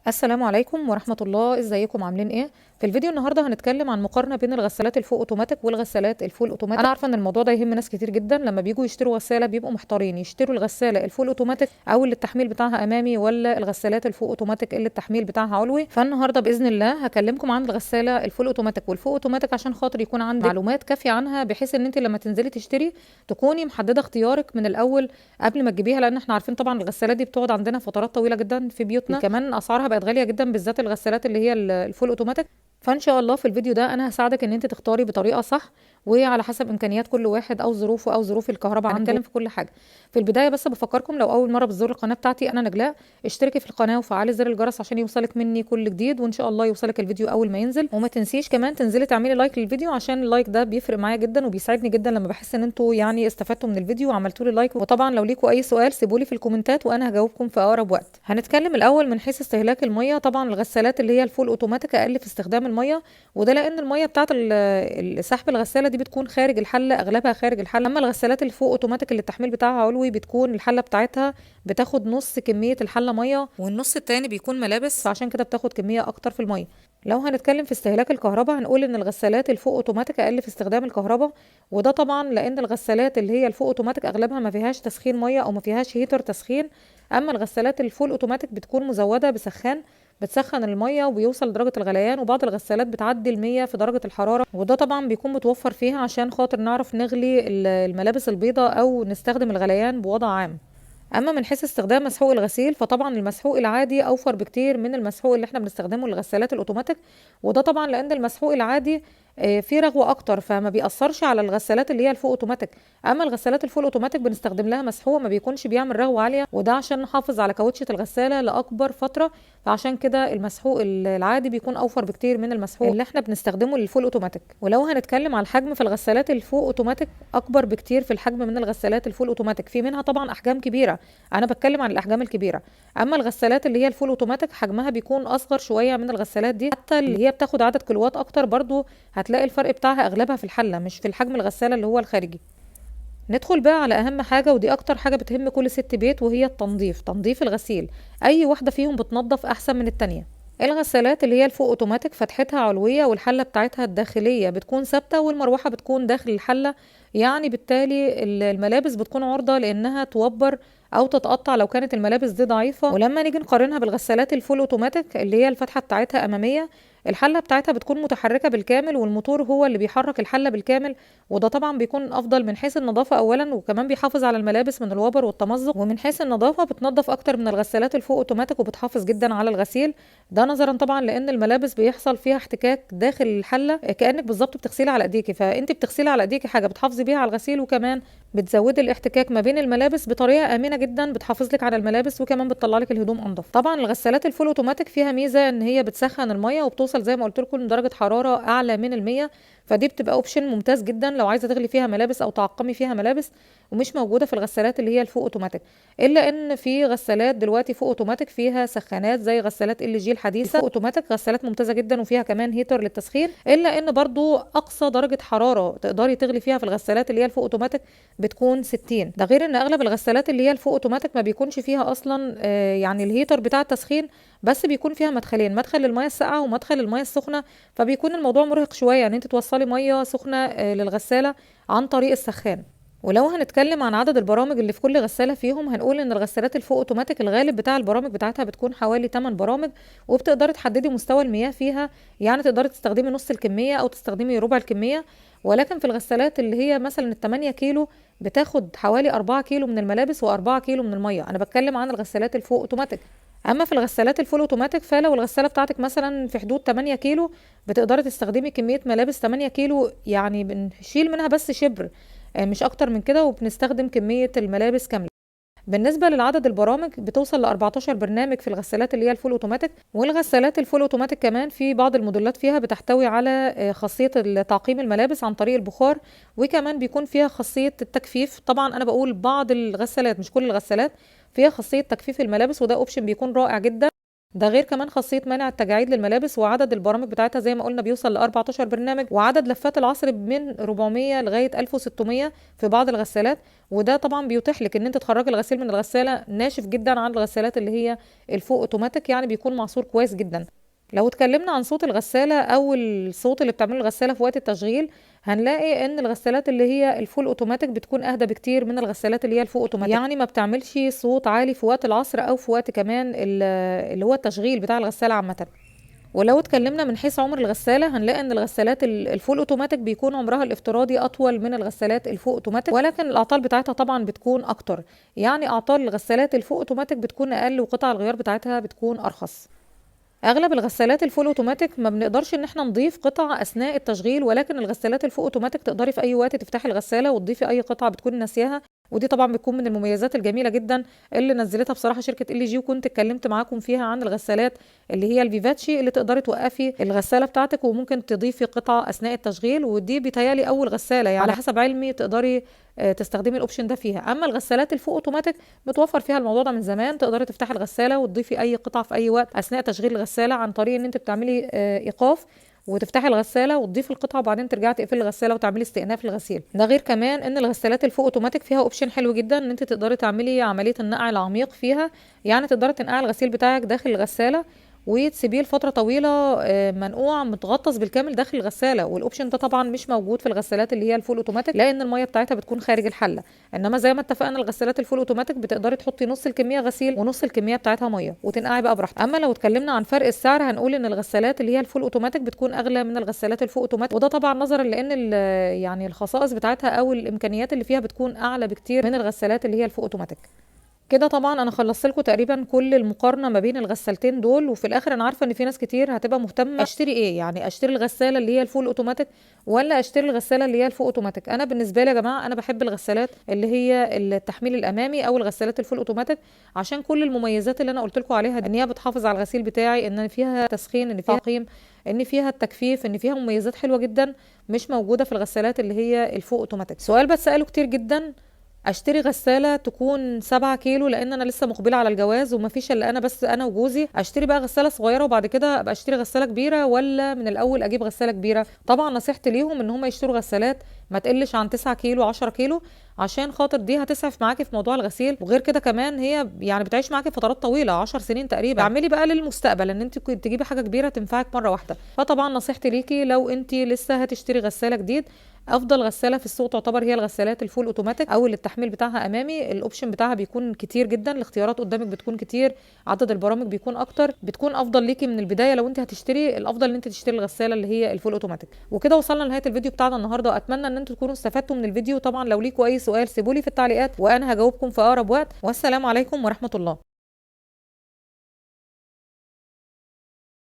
السلام عليكم ورحمة الله، ازيكم عاملين ايه؟ في الفيديو النهارده هنتكلم عن مقارنة بين الغسالات الفوق اوتوماتيك والغسالات الفول اوتوماتيك. انا عارفة ان الموضوع ده يهم ناس كتير جدا، لما بيجوا يشتروا غسالة بيبقوا محتارين يشتروا الغسالة الفول اوتوماتيك او اللي التحميل بتاعها امامي، ولا الغسالات الفوق اوتوماتيك اللي التحميل بتاعها علوي. فالنهارده باذن الله هكلمكم عن الغسالة الفول اوتوماتيك والفوق اوتوماتيك عشان خاطر يكون عندك معلومات كافية عنها، بحيث ان انت لما تنزلي تشتري تكوني محددة اختيارك من الاول قبل ما تجيبيها، لان احنا عارفين طبعا الغسالات دي بتقعد عندنا فترات طويله جدا في بيوتنا، كمان اسعارها بقت غاليه جدا، بالذات الغسالات اللي هي الفول اوتوماتيك. فان شاء الله في الفيديو ده انا هساعدك ان انت تختاري بطريقه صح، وعلى حسب امكانيات كل واحد او ظروفه او ظروف الكهرباء عنده. هنتكلم في كل حاجه. في البدايه بس بفكركم، لو اول مره بتزوروا القناه بتاعتي انا نجلاء، اشتركي في القناه وفعلي زر الجرس عشان يوصلك مني كل جديد، وان شاء الله يوصلك الفيديو اول ما ينزل. وما تنسيش كمان تنزلي تعملي لايك للفيديو، عشان اللايك ده بيفرق معايا جدا وبيساعدني جدا لما بحس ان انتوا يعني استفدتوا من الفيديو وعملتوا لي لايك. وطبعا لو ليكوا اي سؤال سيبولي في الكومنتات وانا هجاوبكم في اقرب وقت. هنتكلم الاول من حيث استهلاك الميه. طبعا الغسالات اللي هي الفول اوتوماتيك اقل في استخدام الميه، وده لان الميه بتاعه سحب الغساله دي بتكون خارج الحله، اغلبها خارج الحله. اما الغسالات الفوق اوتوماتيك اللي التحميل بتاعها علوي بتكون الحله بتاعتها بتاخد نص كميه الحله ميه، والنص التاني بيكون ملابس، فعشان كده بتاخد كميه اكتر في الميه. لو هنتكلم في استهلاك الكهرباء هنقول ان الغسالات الفوق اوتوماتيك اقل في استخدام الكهرباء، وده طبعا لان الغسالات اللي هي الفوق اوتوماتيك اغلبها ما فيهاش تسخين ميه او ما فيهاش هيتر تسخين. اما الغسالات الفول اوتوماتيك بتكون مزوده بسخان، بتسخن الميه وبيوصل لدرجه الغليان، وبعض الغسالات بتعدي المية في درجه الحراره، وده طبعا بيكون متوفر فيها عشان خاطر نعرف نغلي الملابس البيضاء او نستخدم الغليان بوضع عام. اما من حيث استخدام مسحوق الغسيل، فطبعا المسحوق العادي اوفر بكتير من المسحوق اللي احنا بنستخدمه للغسالات الاوتوماتيك، وده طبعا لان المسحوق العادي فيه رغوه اكتر، فما بيأثرش على الغسالات اللي هي الفوق اوتوماتيك. اما الغسالات الفول اوتوماتيك بنستخدم لها مسحوق ما بيكونش بيعمل رغوه عاليه، وده عشان نحافظ على كاوتشه الغساله لاكبر فتره، فعشان كده المسحوق العادي بيكون اوفر بكتير من المسحوق اللي احنا بنستخدمه للفول اوتوماتيك. ولو هنتكلم على الحجم، فالغسالات الفوق اوتوماتيك اكبر بكتير في الحجم من الغسالات الفول اوتوماتيك، في منها طبعا احجام كبيره، انا بتكلم عن الاحجام الكبيره. اما الغسالات اللي هي الفول اوتوماتيك حجمها بيكون اصغر شويه من الغسالات دي، حتى اللي هي بتاخد عدد كيلوات اكتر برضو هتلاقي الفرق بتاعها اغلبها في الحله، مش في الحجم الغساله اللي هو الخارجي. ندخل بقى على اهم حاجه، ودي اكتر حاجه بتهم كل ست بيت، وهي التنظيف، تنظيف الغسيل. اي واحده فيهم بتنظف احسن من التانية. الغسالات اللي هي الفوق اوتوماتيك فتحتها علويه، والحله بتاعتها الداخليه بتكون ثابته، والمروحه بتكون داخل الحله، يعني بالتالي الملابس بتكون عرضه لانها توبر او تتقطع لو كانت الملابس دي ضعيفه. ولما نيجي نقارنها بالغسالات الفول اوتوماتيك اللي هي الفتحه بتاعتها اماميه، الحله بتاعتها بتكون متحركه بالكامل، والموتور هو اللي بيحرك الحله بالكامل، وده طبعا بيكون افضل من حيث النظافه اولا، وكمان بيحافظ على الملابس من الوبر والتمزق، ومن حيث النظافه بتنظف اكتر من الغسالات الفوق اوتوماتيك وبتحافظ جدا على الغسيل. ده نظرا طبعا لان الملابس بيحصل فيها احتكاك داخل الحله، كانك بالظبط بتغسلي على ايديكي، فانت بتغسلي على ايديكي حاجه بتحافظي بيها على الغسيل، وكمان بتزودي الاحتكاك ما بين الملابس بطريقه امنه جدا، بتحافظ لك على الملابس وكمان بتطلع لك الهدوم انضف. طبعا الغسالات الفول اوتوماتيك فيها ميزه ان هي بتسخن الميه وبتوصل زي ما قلت لكم لدرجه حراره اعلى من المية، فدي بتبقى اوبشن ممتاز جدا لو عايزه تغلي فيها ملابس او تعقمي فيها ملابس، ومش موجوده في الغسالات اللي هي الفوق اوتوماتيك. الا ان في غسالات دلوقتي فوق اوتوماتيك فيها سخانات زي غسالات ال جي الحديثه، فوق اوتوماتيك غسالات ممتازه جدا وفيها كمان هيتر للتسخين، الا ان برضو اقصى درجه حراره تقدري تغلي فيها في الغسالات اللي هي الفوق اوتوماتيك بتكون 60. ده غير ان اغلب الغسالات اللي هي الفوق اوتوماتيك ما بيكونش فيها اصلا يعني الهيتر بتاع التسخين، بس بيكون فيها مدخلين، مدخل للميه الساقعه ومدخل للميه السخنه، فبيكون الموضوع مرهق شويه ان انت توصلي ميه سخنه للغساله عن طريق السخان. ولو هنتكلم عن عدد البرامج اللي في كل غسالة فيهم، هنقول ان الغسالات الفوق اوتوماتيك الغالب بتاع البرامج بتاعتها بتكون حوالي 8 برامج، وبتقدري تحددي مستوى المياه فيها، يعني تقدري تستخدمي نص الكمية او تستخدمي ربع الكمية. ولكن في الغسالات اللي هي مثلا ال 8 كيلو بتاخد حوالي 4 كيلو من الملابس و4 كيلو من المية، انا بتكلم عن الغسالات الفوق اوتوماتيك. اما في الغسالات الفول اوتوماتيك، فلو الغساله بتاعتك مثلا في حدود 8 كيلو بتقدري تستخدمي كميه ملابس 8 كيلو، يعني بنشيل منها بس شبر مش اكتر من كده، وبنستخدم كميه الملابس كامله. بالنسبه للعدد البرامج بتوصل ل 14 برنامج في الغسالات اللي هي الفول اوتوماتيك. والغسالات الفول اوتوماتيك كمان في بعض الموديلات فيها بتحتوي على خاصيه تعقيم الملابس عن طريق البخار، وكمان بيكون فيها خاصيه التجفيف. طبعا انا بقول بعض الغسالات مش كل الغسالات فيها خاصيه تجفيف الملابس، وده اوبشن بيكون رائع جدا. ده غير كمان خاصية منع التجاعيد للملابس، وعدد البرامج بتاعتها زي ما قلنا بيوصل ل 14 برنامج، وعدد لفات العصر من 400 لغاية 1600 في بعض الغسالات. وده طبعا بيتيح لك ان انت تخرجي الغسيل من الغسالة ناشف جدا عن الغسالات اللي هي الفوق اوتوماتيك، يعني بيكون معصور كويس جدا. لو اتكلمنا عن صوت الغسالة او الصوت اللي بتعمله الغسالة في وقت التشغيل، هنلاقي ان الغسالات اللي هي الفول اوتوماتيك بتكون اهدى بكتير من الغسالات اللي هي الفوق اوتوماتيك، يعني ما بتعملش صوت عالي في وقت العصر او في وقت كمان اللي هو التشغيل بتاع الغسالة عامة. ولو اتكلمنا من حيث عمر الغسالة، هنلاقي ان الغسالات الفول اوتوماتيك بيكون عمرها الافتراضي اطول من الغسالات الفوق اوتوماتيك، ولكن الاعطال بتاعتها طبعا بتكون اكتر. يعني اعطال الغسالات الفوق اوتوماتيك بتكون اقل، وقطع الغيار بتاعتها بتكون ارخص. اغلب الغسالات الفول اوتوماتيك ما بنقدرش ان احنا نضيف قطع اثناء التشغيل، ولكن الغسالات الفول اوتوماتيك تقدري في اي وقت تفتحي الغساله وتضيفي اي قطعه بتكوني ناسياها. ودي طبعا بتكون من المميزات الجميله جدا اللي نزلتها بصراحه شركه ال جي، وكنت اتكلمت معاكم فيها عن الغسالات اللي هي الفيفاتشي اللي تقدري توقفي الغساله بتاعتك وممكن تضيفي قطع اثناء التشغيل. ودي بيتهيالي اول غساله يعني على حسب علمي تقدري تستخدمي الاوبشن ده فيها. اما الغسالات الفوق اوتوماتيك متوفر فيها الموضوع ده من زمان، تقدري تفتحي الغساله وتضيفي اي قطعه في اي وقت اثناء تشغيل الغساله عن طريق ان انت بتعملي ايقاف وتفتحي الغساله وتضيفي القطعه وبعدين ترجعي تقفلي الغساله وتعملي استئناف للغسيل. ده غير كمان ان الغسالات الفوق اوتوماتيك فيها اوبشن حلو جدا ان انت تقدري تعملي عمليه النقع العميق فيها، يعني تقدري تنقعي الغسيل بتاعك داخل الغساله وتسيبيه لفتره طويله منقوع متغطس بالكامل داخل الغساله. والاوبشن ده طبعا مش موجود في الغسالات اللي هي الفول اوتوماتيك لان الميه بتاعتها بتكون خارج الحله. انما زي ما اتفقنا الغسالات الفول اوتوماتيك بتقدري تحطي نص الكميه غسيل ونص الكميه بتاعتها ميه وتنقعي بقى براحتك. اما لو اتكلمنا عن فرق السعر، هنقول ان الغسالات اللي هي الفول اوتوماتيك بتكون اغلى من الغسالات الفوق اوتوماتيك، وده طبعا نظرا لان يعني الخصائص بتاعتها او الامكانيات اللي فيها بتكون اعلى بكتير من الغسالات اللي هي الفوق اوتوماتيك. كده طبعا انا خلصت لكم تقريبا كل المقارنه ما بين الغسالتين دول. وفي الاخر انا عارفه ان في ناس كتير هتبقى مهتمه اشتري ايه، يعني اشتري الغساله اللي هي الفول اوتوماتيك ولا اشتري الغساله اللي هي الفوق اوتوماتيك. انا بالنسبه لي يا جماعه انا بحب الغسالات اللي هي التحميل الامامي او الغسالات الفول اوتوماتيك عشان كل المميزات اللي انا قلت لكم عليها، ان هي بتحافظ على الغسيل بتاعي، ان فيها تسخين، ان فيها تعقيم، ان فيها التجفيف، ان فيها مميزات حلوه جدا مش موجوده في الغسالات اللي هي الفوق اوتوماتيك. سؤال بتساله كتير جدا، اشتري غساله تكون 7 كيلو لان انا لسه مقبله على الجواز ومفيش الا انا بس انا وجوزي، اشتري بقى غساله صغيره وبعد كده ابقى اشتري غساله كبيره ولا من الاول اجيب غساله كبيره؟ طبعا نصيحتي ليهم ان هم يشتروا غسالات ما تقلش عن 9 كيلو 10 كيلو عشان خاطر دي هتسعف معاكي في موضوع الغسيل. وغير كده كمان هي يعني بتعيش معاكي فترات طويله 10 سنين تقريبا. اعملي بقى للمستقبل ان انت تجيبي حاجه كبيره تنفعك مره واحده. فطبعا نصيحتي ليكي لو انت لسه هتشتري غساله جديد، افضل غساله في السوق تعتبر هي الغسالات الفول اوتوماتيك او اللي التحميل بتاعها امامي. الاوبشن بتاعها بيكون كتير جدا، الاختيارات قدامك بتكون كتير، عدد البرامج بيكون اكتر، بتكون افضل ليكي من البدايه. لو انت هتشتري الافضل ان انت تشتري الغساله اللي هي الفول اوتوماتيك. وكده وصلنا لنهايه الفيديو بتاعنا النهارده، واتمنى ان انتم تكونوا استفدتوا من الفيديو. طبعا لو ليكوا اي سؤال سيبولي في التعليقات وانا هجاوبكم في اقرب وقت. والسلام عليكم ورحمه الله.